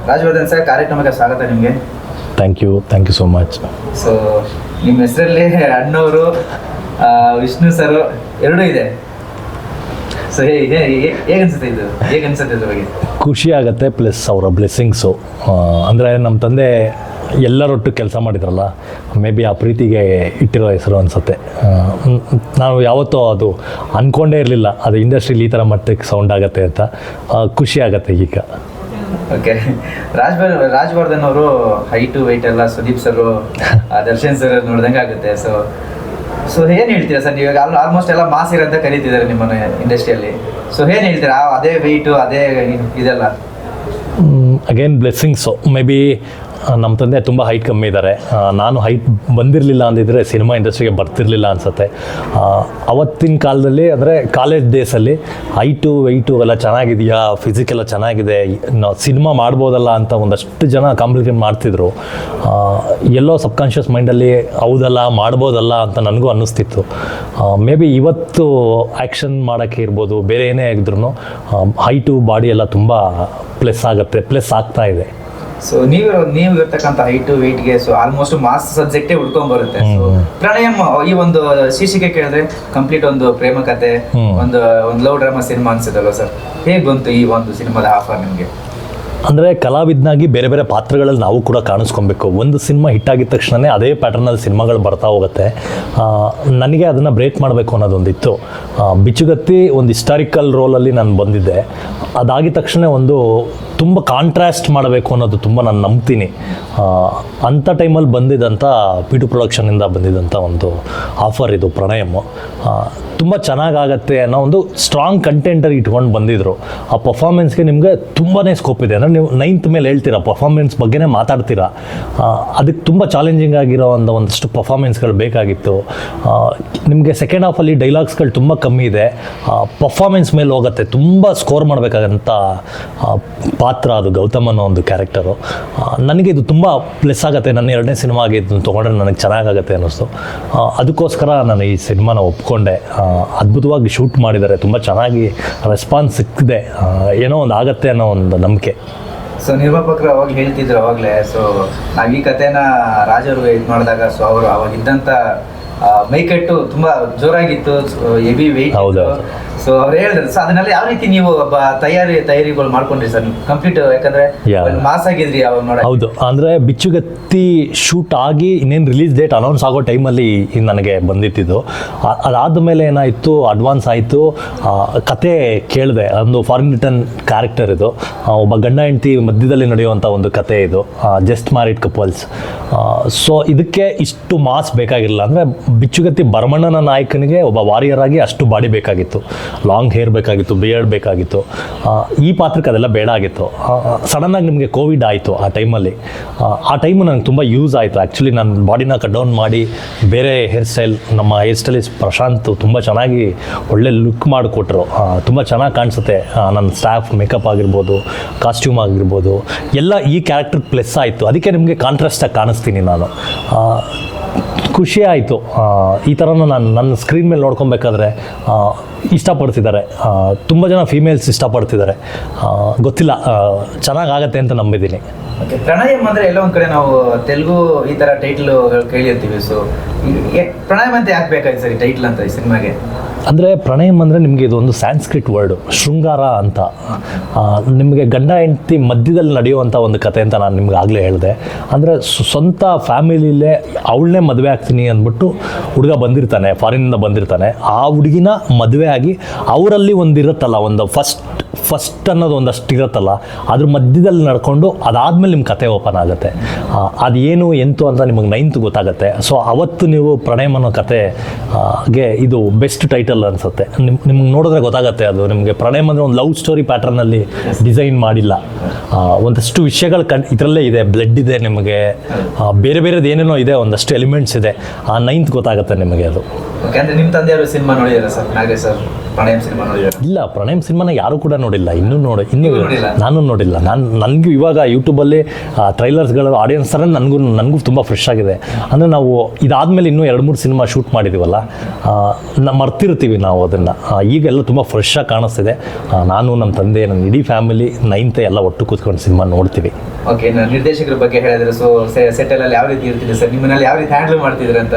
Rajyavardhan sir, ಕಾರ್ಯಕ್ರಮಕ್ಕೆ ಸ್ವಾಗತ ನಿಮಗೆ. Thank you so much. So ನಿಮ್ಮ ಹೆಸರಲ್ಲಿ ಅಣ್ಣವರು, ವಿಷ್ಣು ಸರ್ ಎರಡೂ ಇದೆ. ಸೊ ಹೇಗನ್ಸುತ್ತೆ ಇದ್ರ ಬಗ್ಗೆ? ಖುಷಿ ಆಗುತ್ತೆ, ಪ್ಲಸ್ ಅವರ ಬ್ಲೆಸ್ಸಿಂಗ್ಸು. ಅಂದರೆ ನಮ್ಮ ತಂದೆ ಎಲ್ಲರೊಟ್ಟು ಕೆಲಸ ಮಾಡಿದ್ರಲ್ಲ, ಮೇ ಬಿ ಆ ಪ್ರೀತಿಗೆ ಇಟ್ಟಿರೋ ಹೆಸರು ಅನಿಸುತ್ತೆ. ನಾವು ಯಾವತ್ತೂ ಅದು ಅಂದ್ಕೊಂಡೇ ಇರಲಿಲ್ಲ ಅದು ಇಂಡಸ್ಟ್ರಿಲಿ ಈ ಥರ ಮಟ್ಟಕ್ಕೆ ಸೌಂಡ್ ಆಗುತ್ತೆ ಅಂತ. ಖುಷಿ ಆಗುತ್ತೆ ಈಗ. ಓಕೆ, ರಾಜವರ್ಧನ್ ಅವರು ಹೈಟು ವೆಯ್ಟ್ ಎಲ್ಲ ಸುದೀಪ್ ಸರ್, ದರ್ಶನ್ ಸರ್ ನೋಡ್ದಂಗೆ ಆಗುತ್ತೆ. ಸೊ ಏನು ಹೇಳ್ತೀರಾ ಸರ್, ನೀವು ಆಲ್ಮೋಸ್ಟ್ ಎಲ್ಲ ಮಾಸ್ ಇರೋಂತ ಕರೀತಿದ್ದಾರೆ ನಿಮ್ಮನ್ನು ಇಂಡಸ್ಟ್ರಿಯಲ್ಲಿ. ಸೊ ಏನು ಹೇಳ್ತೀರಾ, ಅದೇ ವೆಯ್ಟು ಅದೇ ಇದೆಲ್ಲ? Again blessings. ಮೇ ಬಿ ನಮ್ಮ ತಂದೆ ತುಂಬ ಹೈಟ್ ಕಮ್ಮಿ ಇದ್ದಾರೆ. ನಾನು ಹೈಟ್ ಬಂದಿರಲಿಲ್ಲ ಅಂದಿದ್ರೆ ಸಿನಿಮಾ ಇಂಡಸ್ಟ್ರಿಗೆ ಬರ್ತಿರಲಿಲ್ಲ ಅನಿಸುತ್ತೆ. ಅವತ್ತಿನ ಕಾಲದಲ್ಲಿ ಅಂದರೆ ಕಾಲೇಜ್ ಡೇಸಲ್ಲಿ ಹೈಟು ವೆಯ್ಟು ಎಲ್ಲ ಚೆನ್ನಾಗಿದೆಯಾ, ಫಿಸಿಕೆಲ್ಲ ಚೆನ್ನಾಗಿದೆ, ನಾವು ಸಿನಿಮಾ ಮಾಡ್ಬೋದಲ್ಲ ಅಂತ ಒಂದಷ್ಟು ಜನ ಕಾಂಪ್ಲಿಕೇಟ್ ಮಾಡ್ತಿದ್ರು. ಎಲ್ಲೋ ಸಬ್ಕಾನ್ಷಿಯಸ್ ಮೈಂಡಲ್ಲಿ ಹೌದಲ್ಲ ಮಾಡ್ಬೋದಲ್ಲ ಅಂತ ನನಗೂ ಅನ್ನಿಸ್ತಿತ್ತು. ಮೇ ಬಿ ಇವತ್ತು ಆ್ಯಕ್ಷನ್ ಮಾಡೋಕ್ಕೆ ಇರ್ಬೋದು, ಬೇರೆ ಏನೇ ಆಗಿದ್ರು ಹೈಟು ಬಾಡಿ ಎಲ್ಲ ತುಂಬ ಪ್ಲಸ್ ಆಗುತ್ತೆ, ಪ್ಲಸ್ ಆಗ್ತಾ ಇದೆ. ಸೊ ನೀವು ಇರ್ತಕ್ಕಂಥ ಹೈಟು ವೆಯ್ಟ್ಗೆ ಸೊ ಆಲ್ಮೋಸ್ಟ್ ಮಾಸ್ ಸಬ್ಜೆಕ್ಟೇ ಉಳ್ಕೊಂಡ್ ಬರುತ್ತೆ. ಸೊ ಪ್ರಣಯಂ ಈ ಒಂದು ಶೀರ್ಷಿಕೆ ಕೇಳಿದ್ರೆ ಕಂಪ್ಲೀಟ್ ಒಂದು ಪ್ರೇಮ ಕತೆ, ಒಂದು ಲವ್ ಡ್ರಾಮಾ ಸಿನಿಮಾ ಅನ್ಸುತ್ತಲ್ವ ಸರ್? ಹೇಗೆ ಬಂತು ಈ ಒಂದು ಸಿನಿಮಾದ ಆಫರ್ ನಿಮಗೆ? ಅಂದರೆ ಕಲಾವಿದನಾಗಿ ಬೇರೆ ಬೇರೆ ಪಾತ್ರಗಳಲ್ಲಿ ನಾವು ಕೂಡ ಕಾಣಿಸ್ಕೊಬೇಕು. ಒಂದು ಸಿನಿಮಾ ಹಿಟ್ಟಾಗಿದ್ದ ತಕ್ಷಣವೇ ಅದೇ ಪ್ಯಾಟರ್ನಲ್ಲಿ ಸಿನಿಮಾಗಳು ಬರ್ತಾ ಹೋಗುತ್ತೆ. ನನಗೆ ಅದನ್ನು ಬ್ರೇಕ್ ಮಾಡಬೇಕು ಅನ್ನೋದೊಂದಿತ್ತು. ಬಿಚ್ಚುಗತ್ತಿ ಒಂದು ಹಿಸ್ಟಾರಿಕಲ್ ರೋಲಲ್ಲಿ ನಾನು ಬಂದಿದ್ದೆ. ಅದಾಗಿದ ತಕ್ಷಣ ಒಂದು ತುಂಬ ಕಾಂಟ್ರಾಸ್ಟ್ ಮಾಡಬೇಕು ಅನ್ನೋದು ತುಂಬ ನಾನು ನಂಬ್ತೀನಿ. ಅಂಥ ಟೈಮಲ್ಲಿ ಬಂದಿದ್ದಂಥ P2 ಪ್ರೊಡಕ್ಷನಿಂದ ಬಂದಿದ್ದಂಥ ಒಂದು ಆಫರ್ ಇದು ಪ್ರಣಯಮ್ಮು. ತುಂಬ ಚೆನ್ನಾಗಾಗತ್ತೆ ಅನ್ನೋ ಒಂದು ಸ್ಟ್ರಾಂಗ್ ಕಂಟೆಂಟರ್ ಇಟ್ಕೊಂಡು ಬಂದಿದ್ದರು. ಆ ಪರ್ಫಾರ್ಮೆನ್ಸ್ಗೆ ನಿಮಗೆ ತುಂಬಾ ಸ್ಕೋಪ್ ಇದೆ. ಅಂದರೆ ನೀವು 9th ಮೇಲೆ ಹೇಳ್ತೀರಾ, ಪರ್ಫಾರ್ಮೆನ್ಸ್ ಬಗ್ಗೆನೇ ಮಾತಾಡ್ತೀರಾ. ಅದಕ್ಕೆ ತುಂಬ ಚಾಲೆಂಜಿಂಗ್ ಆಗಿರೋ ಒಂದಷ್ಟು ಪರ್ಫಾರ್ಮೆನ್ಸ್ಗಳು ಬೇಕಾಗಿತ್ತು. ನಿಮಗೆ ಸೆಕೆಂಡ್ ಹಾಫಲ್ಲಿ ಡೈಲಾಗ್ಸ್ಗಳು ತುಂಬ ಕಮ್ಮಿ ಇದೆ, ಪರ್ಫಾರ್ಮೆನ್ಸ್ ಮೇಲೆ ಹೋಗುತ್ತೆ. ತುಂಬ ಸ್ಕೋರ್ ಮಾಡಬೇಕಾಗಂಥ ಪಾತ್ರ ಅದು ಗೌತಮ್ ಅನ್ನೋ ಒಂದು ಕ್ಯಾರೆಕ್ಟರು. ನನಗೆ ಇದು ತುಂಬ ಪ್ಲಸ್ ಆಗುತ್ತೆ. ನನ್ನ 2ನೇ ಸಿನಿಮಾ ಆಗಿದ್ದು ತೊಗೊಂಡ್ರೆ ನನಗೆ ಚೆನ್ನಾಗಾಗತ್ತೆ ಅನ್ನಿಸ್ತು. ಅದಕ್ಕೋಸ್ಕರ ನಾನು ಈ ಸಿನಿಮಾನ ಒಪ್ಕೊಂಡೆ. ಅದ್ಭುತವಾಗಿ ಶೂಟ್ ಮಾಡಿದ್ದಾರೆ, ತುಂಬ ಚೆನ್ನಾಗಿ ರೆಸ್ಪಾನ್ಸ್ ಸಿಕ್ಕಿದೆ. ಏನೋ ಒಂದು ಆಗತ್ತೆ ಅನ್ನೋ ಒಂದು ನಂಬಿಕೆ. ಸೊ ನಿರ್ಮಾಪಕರು ಅವಾಗ ಹೇಳ್ತಿದ್ರು ಅವಾಗಲೇ, ಸೊ ನಾವು ಈ ಕಥೆನ ರಾಜವ್ರಿಗೆ ಇದು ಮಾಡಿದಾಗ ಸೊ ಅವರು ಅವಾಗ ಇದ್ದಂಥ ಮೈಕಟ್ಟು ತುಂಬ ಜೋರಾಗಿತ್ತು, ಹೆವಿ ವೆಯ್ಟ್. ಹೌದು. ಸೊ ಅವ್ರು ಹೇಳಿದ್ರು. ಸೊ ಅದನ್ನೆಲ್ಲ ಯಾವ ರೀತಿ ನೀವು ತಯಾರಿಗಳು ಮಾಡ್ಕೊಂಡ್ರಿ ಸರ್ ಕಂಪ್ಲೀಟ್? ಯಾಕಂದ್ರೆ ಮಾಸ್ ಆಗಿದ್ರಿ ಅವಾಗ ನೋಡಿ. ಹೌದು, ಅಂದರೆ ಬಿಚ್ಚುಗತ್ತಿ ಶೂಟ್ ಆಗಿ ಇನ್ನೇನು ರಿಲೀಸ್ ಡೇಟ್ ಅನೌನ್ಸ್ ಆಗೋ ಟೈಮಲ್ಲಿ ನನಗೆ ಬಂದಿತ್ತಿದ್ದು. ಅದಾದಮೇಲೆ ಏನಾಯಿತು, ಅಡ್ವಾನ್ಸ್ ಆಯಿತು, ಕತೆ ಕೇಳಿದೆ. ಒಂದು ಫಾರಿನ್ ರಿಟರ್ನ್ ಕ್ಯಾರೆಕ್ಟರ್ ಇದು, ಒಬ್ಬ ಗಂಡ ಹೆಂಡತಿ ಮಧ್ಯದಲ್ಲಿ ನಡೆಯುವಂಥ ಒಂದು ಕತೆ ಇದು, ಜಸ್ಟ್ ಮ್ಯಾರಿಡ್ ಕಪಲ್ಸ್. ಸೊ ಇದಕ್ಕೆ ಇಷ್ಟು ಮಾಸ್ ಬೇಕಾಗಿರಲಿಲ್ಲ. ಅಂದರೆ ಬಿಚ್ಚುಗತ್ತಿ ಭರಮಣ್ಣನ ನಾಯಕನಿಗೆ ಒಬ್ಬ ವಾರಿಯರ್ ಆಗಿ ಅಷ್ಟು ಬಾಡಿ ಬೇಕಾಗಿತ್ತು, ಲಾಂಗ್ ಹೇರ್ ಬೇಕಾಗಿತ್ತು, ಬಿಯರ್ಡ್ ಬೇಕಾಗಿತ್ತು. ಈ ಪಾತ್ರಕ್ಕೆ ಅದೆಲ್ಲ ಬೇಡ ಆಗಿತ್ತು. ಸಡನ್ನಾಗಿ ನಿಮಗೆ ಕೋವಿಡ್ ಆಯಿತು ಆ ಟೈಮಲ್ಲಿ. ಆ ಟೈಮು ನನಗೆ ತುಂಬ ಯೂಸ್ ಆಯಿತು. ಆ್ಯಕ್ಚುಲಿ ನಾನು ಬಾಡಿನ ಕಟ್ ಡೌನ್ ಮಾಡಿ ಬೇರೆ ಹೇರ್ ಸ್ಟೈಲ್, ನಮ್ಮ ಹೇರ್ ಸ್ಟೈಲಿಸ್ಟ್ ಪ್ರಶಾಂತ್ ತುಂಬ ಚೆನ್ನಾಗಿ ಒಳ್ಳೆ ಲುಕ್ ಮಾಡಿಕೊಟ್ರು. ತುಂಬ ಚೆನ್ನಾಗಿ ಕಾಣಿಸುತ್ತೆ. ನನ್ನ ಸ್ಟಾಫ್ ಮೇಕಪ್ ಆಗಿರ್ಬೋದು, ಕಾಸ್ಟ್ಯೂಮ್ ಆಗಿರ್ಬೋದು, ಎಲ್ಲ ಈ ಕ್ಯಾರೆಕ್ಟರ್ ಪ್ಲಸ್ ಆಯಿತು. ಅದಕ್ಕೆ ನಿಮಗೆ ಕಾಂಟ್ರಾಸ್ಟಾಗಿ ಕಾಣಿಸ್ತೀನಿ ನಾನು. ಖುಷಿ ಆಯಿತು. ಈ ಥರನೂ ನಾನು ನನ್ನ ಸ್ಕ್ರೀನ್ ಮೇಲೆ ನೋಡ್ಕೊಬೇಕಾದ್ರೆ ಇಷ್ಟಪಡ್ತಿದ್ದಾರೆ. ತುಂಬ ಜನ ಫೀಮೇಲ್ಸ್ ಇಷ್ಟಪಡ್ತಿದ್ದಾರೆ. ಗೊತ್ತಿಲ್ಲ, ಚೆನ್ನಾಗಾಗತ್ತೆ ಅಂತ ನಂಬಿದ್ದೀನಿ. ಓಕೆ, ಪ್ರಣಯಂ ಅಂದರೆ ಎಲ್ಲೋ ಒಂದು ಕಡೆ ನಾವು ತೆಲುಗು ಈ ಥರ ಟೈಟ್ಲು ಕೇಳಿರ್ತೀವಿ. ಸೊ ಪ್ರಣಯಂ ಅಂತ ಯಾಕೆ ಬೇಕಾಯ್ತು ಸರ್ ಈ ಟೈಟ್ಲ್ ಅಂತ ಈ ಸಿನಿಮಾಗೆ? ಅಂದರೆ ಪ್ರಣಯಂ ಅಂದರೆ ನಿಮಗೆ ಇದೊಂದು ಸ್ಯಾನ್ಸ್ಕ್ರಿಟ್ ವರ್ಡು, ಶೃಂಗಾರ ಅಂತ. ನಿಮಗೆ ಗಂಡ ಹೆಂಡತಿ ಮಧ್ಯದಲ್ಲಿ ನಡೆಯುವಂಥ ಒಂದು ಕತೆ ಅಂತ ನಾನು ನಿಮ್ಗೆ ಆಗಲೇ ಹೇಳಿದೆ. ಅಂದರೆ ಸ್ವಂತ ಫ್ಯಾಮಿಲಿಲೇ ಅವಳನ್ನೇ ಮದುವೆ ಆಗ್ತೀನಿ ಅಂದ್ಬಿಟ್ಟು ಹುಡುಗ ಬಂದಿರ್ತಾನೆ, ಫಾರಿನಿಂದ ಬಂದಿರ್ತಾನೆ. ಆ ಹುಡುಗಿನ ಮದುವೆ ಆಗಿ ಅವರಲ್ಲಿ ಒಂದಿರುತ್ತಲ್ಲ, ಒಂದು ಫಸ್ಟ್ ಅನ್ನೋದು ಒಂದಷ್ಟು ಇರುತ್ತಲ್ಲ, ಅದ್ರ ಮಧ್ಯದಲ್ಲಿ ನಡ್ಕೊಂಡು ಅದಾದಮೇಲೆ ನಿಮ್ಮ ಕತೆ ಓಪನ್ ಆಗುತ್ತೆ. ಅದೇನು ಎಂತು ಅಂತ ನಿಮಗೆ 9th ಗೊತ್ತಾಗುತ್ತೆ. ಸೊ ಅವತ್ತು ನೀವು ಪ್ರಣಯಂ ಅನ್ನೋ ಕತೆಗೆ ಇದು ಬೆಸ್ಟ್ ಟೈಟಲ್ ಅನಿಸುತ್ತೆ. ನಿಮ್ಗೆ ನೋಡಿದ್ರೆ ಗೊತ್ತಾಗುತ್ತೆ. ಅದು ನಿಮಗೆ ಪ್ರಣಯಂ ಅಂದರೆ ಒಂದು ಲವ್ ಸ್ಟೋರಿ ಪ್ಯಾಟರ್ನಲ್ಲಿ ಡಿಸೈನ್ ಮಾಡಿಲ್ಲ. ಒಂದಷ್ಟು ವಿಷಯಗಳು ಇದರಲ್ಲೇ ಇದೆ. ಬ್ಲಡ್ ಇದೆ, ನಿಮಗೆ ಬೇರೆ ಬೇರೆದು ಏನೇನೋ ಇದೆ, ಒಂದಷ್ಟು ಎಲಿಮೆಂಟ್ಸ್ ಇದೆ. 9th ಗೊತ್ತಾಗುತ್ತೆ ನಿಮಗೆ ಅದು. ನಿಮ್ಮ ತಂದೆಯವರು ಸಿನಿಮಾ ನೋಡಿದಾರೆ sir? Nagesh sir Pranayam cinema ನೋಡಿದ್ದಾರೆ? ಇಲ್ಲ, ಪ್ರಣಯಂ ಸಿನಿಮಾನ ಯಾರು ಕೂಡ ನೋಡಿಲ್ಲ. ನೋಡಿಲ್ಲ, ಇನ್ನೂ ಇನ್ನೂ ನೋಡಿಲ್ಲ? ನಾನು ನೋಡಿಲ್ಲ. ನನಗೂ ಇವಾಗ ಯೂಟ್ಯೂಬಲ್ಲಿ ಟ್ರೈಲರ್ಸ್ಗಳು ಆಡಿಯನ್ಸ್ ಥರ ನನಗೂ ತುಂಬ ಫ್ರೆಶ್ ಆಗಿದೆ. ಅಂದರೆ ನಾವು ಇದಾದಮೇಲೆ ಇನ್ನೂ 2-3 ಸಿನಿಮಾ ಶೂಟ್ ಮಾಡಿದ್ದೀವಲ್ಲ, ಮರ್ತಿರ್ತೀವಿ ನಾವು ಅದನ್ನು. ಈಗೆಲ್ಲ ತುಂಬ ಫ್ರೆಶ್ಶಾಗಿ ಕಾಣಿಸ್ತಿದೆ. ನಾನು ನಮ್ಮ ತಂದೆ, ನನ್ನ ಇಡೀ ಫ್ಯಾಮಿಲಿ 9th ಎಲ್ಲ ಒಟ್ಟು ಕೂತ್ಕೊಂಡು ಸಿನಿಮಾ ನೋಡ್ತೀವಿ. ಓಕೆ, ನಿರ್ದೇಶಕರ ಬಗ್ಗೆ ಹೇಳಿದ್ರೆ, ಸೊ ಸೆಟಲಲ್ಲಿ ಯಾವ ರೀತಿ ಇರ್ತಿದೆ ಸರ್, ನಿಮ್ಮನ್ನೆಲ್ಲ ಯಾವ ರೀತಿ ಹ್ಯಾಂಡಲ್ ಮಾಡ್ತಿದ್ರೆ ಅಂತ?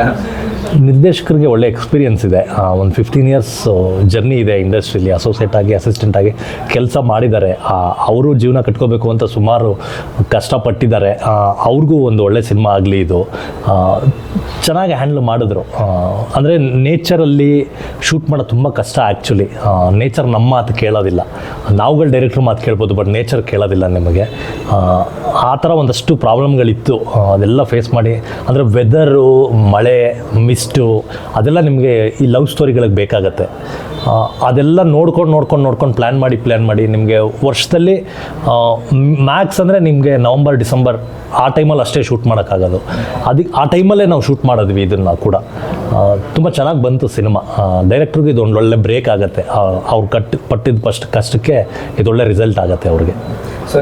ನಿರ್ದೇಶಕರಿಗೆ ಒಳ್ಳೆ ಎಕ್ಸ್ಪೀರಿಯನ್ಸ್ ಇದೆ. ಒಂದು 15 ಇಯರ್ಸ್ ಜರ್ನಿ ಇದೆ ಇಂಡಸ್ಟ್ರಿಯಲ್ಲಿ. ಅಸೋಸಿಯೇಟ್ ಆಗಿ, ಅಸಿಸ್ಟೆಂಟ್ ಆಗಿ ಕೆಲಸ ಮಾಡಿದ್ದಾರೆ. ಅವರು ಜೀವನ ಕಟ್ಕೋಬೇಕು ಅಂತ ಸುಮಾರು ಕಷ್ಟಪಟ್ಟಿದ್ದಾರೆ. ಅವ್ರಿಗೂ ಒಂದು ಒಳ್ಳೆ ಸಿನಿಮಾ ಆಗಲಿ ಇದು. ಚೆನ್ನಾಗಿ ಹ್ಯಾಂಡಲ್ ಮಾಡಿದ್ರು. ಅಂದರೆ ನೇಚರಲ್ಲಿ ಶೂಟ್ ಮಾಡೋದು ತುಂಬ ಕಷ್ಟ ಆ್ಯಕ್ಚುಲಿ. ನೇಚರ್ ನಮ್ಮ ಮಾತು ಕೇಳೋದಿಲ್ಲ. ನಾವುಗಳು ಡೈರೆಕ್ಟ್ರ್ ಮಾತು ಕೇಳ್ಬೋದು, ಬಟ್ ನೇಚರ್ ಕೇಳೋದಿಲ್ಲ ನಿಮಗೆ. ಆ ಥರ ಒಂದಷ್ಟು ಪ್ರಾಬ್ಲಮ್ಗಳಿತ್ತು. ಅದೆಲ್ಲ ಫೇಸ್ ಮಾಡಿ, ಅಂದರೆ ವೆದರು, ಮಳೆ, ಮಿಸ್ಟು, ಅದೆಲ್ಲ ನಿಮಗೆ ಈ ಲವ್ ಸ್ಟೋರಿಗಳಿಗೆ ಬೇಕಾಗತ್ತೆ. ಅದೆಲ್ಲ ನೋಡ್ಕೊಂಡು ಪ್ಲ್ಯಾನ್ ಮಾಡಿ ನಿಮಗೆ ವರ್ಷದಲ್ಲಿ ಮ್ಯಾಕ್ಸ್ ಅಂದರೆ ನಿಮಗೆ ನವಂಬರ್, ಡಿಸೆಂಬರ್ ಆ ಟೈಮಲ್ಲಿ ಅಷ್ಟೇ ಶೂಟ್ ಮಾಡೋಕ್ಕಾಗೋದು. ಆ ಟೈಮಲ್ಲೇ ನಾವು ಶೂಟ್ ಮಾಡಿದ್ವಿ ಇದನ್ನು ಕೂಡ. ತುಂಬ ಚೆನ್ನಾಗಿ ಬಂತು ಸಿನಿಮಾ. ಡೈರೆಕ್ಟ್ರಿಗೆ ಇದೊಂದು ಒಳ್ಳೆ ಬ್ರೇಕ್ ಆಗುತ್ತೆ. ಅವ್ರು ಪಟ್ಟಿದ್ದ ಕಷ್ಟಕ್ಕೆ ಇದೊಳ್ಳೆ ರಿಸಲ್ಟ್ ಆಗುತ್ತೆ ಅವ್ರಿಗೆ. ಸೊ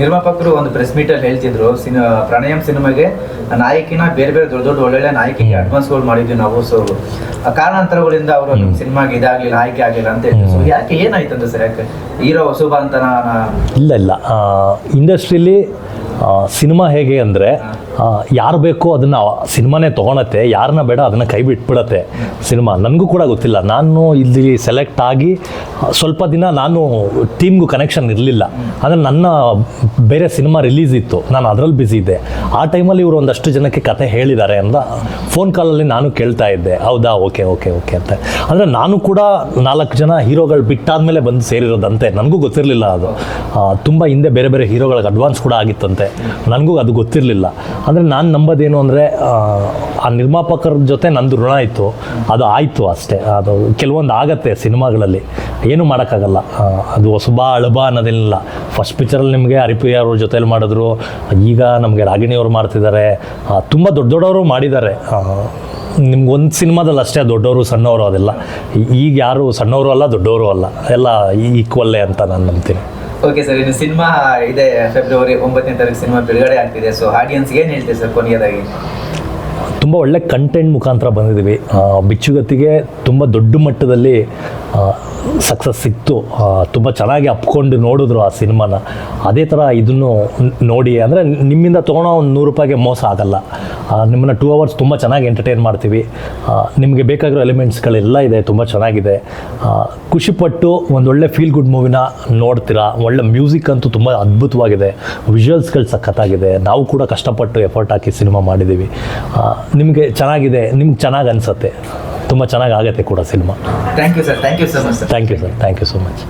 ನಿರ್ಮಾಪಕರು ಒಂದು ಪ್ರೆಸ್ ಮೀಟಲ್ಲಿ ಹೇಳ್ತಿದ್ರು, ಪ್ರಣಯಂ ಸಿನಿಮಾಗೆ ನಾಯಕಿನ ಬೇರೆ ದೊಡ್ಡ ಒಳ್ಳೊಳ್ಳೆ ನಾಯಕಿಗೆ ಅಡ್ವಾನ್ಸ್ಗಳು ಮಾಡಿದ್ವಿ ನಾವು. ಸೊ ಕಾರಣಾಂತರಗಳಿಂದ ಅವರು ನಮ್ಮ ಸಿನಿಮಾಗೆ ಇದಾಗಲಿಲ್ಲ, ಆಯ್ಕೆ ಆಗಲಿಲ್ಲ ಅಂತ ಹೇಳಿ. ಸೊ ಯಾಕೆ, ಏನಾಯ್ತು ಅಂತ ಸರ್? ಯಾಕೆ ಹೀರೋ ಶುಭ ಅಂತ? ಇಲ್ಲ, ಇಂಡಸ್ಟ್ರಿಲಿ ಸಿನಿಮಾ ಹೇಗೆ ಅಂದರೆ, ಯಾರು ಬೇಕೋ ಅದನ್ನು ಸಿನಿಮಾನೇ ತೊಗೊಳತ್ತೆ, ಯಾರನ್ನ ಬೇಡ ಅದನ್ನು ಕೈ ಬಿಟ್ಬಿಡತ್ತೆ ಸಿನಿಮಾ. ನನಗೂ ಕೂಡ ಗೊತ್ತಿಲ್ಲ. ನಾನು ಇಲ್ಲಿ ಸೆಲೆಕ್ಟ್ ಆಗಿ ಸ್ವಲ್ಪ ದಿನ ನಾನು ಟೀಮ್ಗೂ ಕನೆಕ್ಷನ್ ಇರಲಿಲ್ಲ. ಅಂದರೆ ನನ್ನ ಬೇರೆ ಸಿನಿಮಾ ರಿಲೀಸ್ ಇತ್ತು, ನಾನು ಅದರಲ್ಲಿ ಬ್ಯುಸಿ ಇದ್ದೆ. ಆ ಟೈಮಲ್ಲಿ ಇವರು ಒಂದಷ್ಟು ಜನಕ್ಕೆ ಕತೆ ಹೇಳಿದ್ದಾರೆ ಅಂತ ಫೋನ್ ಕಾಲಲ್ಲಿ ನಾನು ಕೇಳ್ತಾ ಇದ್ದೆ. ಹೌದಾ, ಓಕೆ ಅಂತ. ಅಂದರೆ ನಾನು ಕೂಡ 4 ಜನ ಹೀರೋಗಳು ಬಿಟ್ಟಾದಮೇಲೆ ಬಂದು ಸೇರಿರೋದಂತೆ. ನನಗೂ ಗೊತ್ತಿರಲಿಲ್ಲ ಅದು. ತುಂಬ ಹಿಂದೆ ಬೇರೆ ಹೀರೋಗಳಿಗೆ ಅಡ್ವಾನ್ಸ್ ಕೂಡ ಆಗಿತ್ತಂತೆ. ನನಗೂ ಅದು ಗೊತ್ತಿರಲಿಲ್ಲ. ಅಂದರೆ ನಾನು ನಂಬೋದೇನು ಅಂದರೆ, ಆ ನಿರ್ಮಾಪಕರ ಜೊತೆ ನಂದು ಋಣ ಇತ್ತು, ಅದು ಆಯಿತು ಅಷ್ಟೇ. ಅದು ಕೆಲವೊಂದು ಆಗತ್ತೆ ಸಿನಿಮಾಗಳಲ್ಲಿ, ಏನೂ ಮಾಡೋಕ್ಕಾಗಲ್ಲ. ಅದು ಹೊಸಬಾ ಅಳಬಾ ಅನ್ನೋದೇನಿಲ್ಲ. ಫಸ್ಟ್ ಪಿಕ್ಚರಲ್ಲಿ ನಿಮಗೆ ಹರಿಪ್ರಿಯ ಅವ್ರ ಜೊತೆಲಿ ಮಾಡಿದ್ರು, ಈಗ ನಮಗೆ ರಾಗಿಣಿಯವರು ಮಾಡ್ತಿದ್ದಾರೆ. ತುಂಬ ದೊಡ್ಡವರು ಮಾಡಿದ್ದಾರೆ. ನಿಮ್ಗೆ ಒಂದು ಸಿನಿಮಾದಲ್ಲಿ ಅಷ್ಟೇ ದೊಡ್ಡವರು ಸಣ್ಣವರು, ಅದೆಲ್ಲ ಈಗ ಯಾರು ಸಣ್ಣವರು ಅಲ್ಲ ದೊಡ್ಡವರು ಅಲ್ಲ, ಎಲ್ಲ ಈಕ್ವಲ್ಲೇ ಅಂತ ನಾನು ನಂಬ್ತೀನಿ. ಓಕೆ ಸರ್, ಇನ್ನು ಸಿನಿಮಾ ಇದೆ, ಫೆಬ್ರವರಿ 9ನೇ ತಾರೀಕು ಸಿನಿಮಾ ಬಿಡುಗಡೆ ಆಗ್ತಿದೆ. ಸೊ ಆಡಿಯನ್ಸ್ಗೆ ಏನು ಹೇಳ್ತೀವಿ ಸರ್ ಕೊನೆಯದಾಗಿ? ತುಂಬ ಒಳ್ಳೆ ಕಂಟೆಂಟ್ ಮುಖಾಂತರ ಬಂದಿದ್ದೀವಿ. ಬಿಚ್ಚುಗತ್ತಿಗೆ ತುಂಬ ದೊಡ್ಡ ಮಟ್ಟದಲ್ಲಿ ಸಕ್ಸಸ್ ಸಿಕ್ತು. ತುಂಬ ಚೆನ್ನಾಗಿ ಅಪ್ಕೊಂಡು ನೋಡಿದ್ರು ಆ ಸಿನಿಮಾನ. ಅದೇ ಥರ ಇದನ್ನು ನೋಡಿ, ಅಂದರೆ ನಿಮ್ಮಿಂದ ತೊಗೊಳೋ ಒಂದು 100 ರೂಪಾಯಿಗೆ ಮೋಸ ಆಗಲ್ಲ. ನಿಮ್ಮನ್ನು 2 hours ತುಂಬ ಚೆನ್ನಾಗಿ ಎಂಟರ್ಟೈನ್ ಮಾಡ್ತೀವಿ. ನಿಮಗೆ ಬೇಕಾಗಿರೋ ಎಲಿಮೆಂಟ್ಸ್ಗಳೆಲ್ಲ ಇದೆ, ತುಂಬ ಚೆನ್ನಾಗಿದೆ. ಖುಷಿಪಟ್ಟು ಒಂದೊಳ್ಳೆ ಫೀಲ್ ಗುಡ್ ಮೂವಿನ ನೋಡ್ತೀರಾ. ಒಳ್ಳೆ ಮ್ಯೂಸಿಕ್ ಅಂತೂ ತುಂಬ ಅದ್ಭುತವಾಗಿದೆ, ವಿಜುವಲ್ಸ್ಗಳು ಸಖತ್ತಾಗಿದೆ. ನಾವು ಕೂಡ ಕಷ್ಟಪಟ್ಟು ಎಫರ್ಟ್ ಹಾಕಿ ಸಿನಿಮಾ ಮಾಡಿದ್ದೀವಿ. ನಿಮಗೆ ಚೆನ್ನಾಗಿದೆ, ನಿಮ್ಗೆ ಚೆನ್ನಾಗಿ ಅನಿಸುತ್ತೆ, ತುಂಬ ಚೆನ್ನಾಗಿ ಆಗುತ್ತೆ ಕೂಡ cinema. Thank you sir, thank you so much. Thank you sir, thank you so much.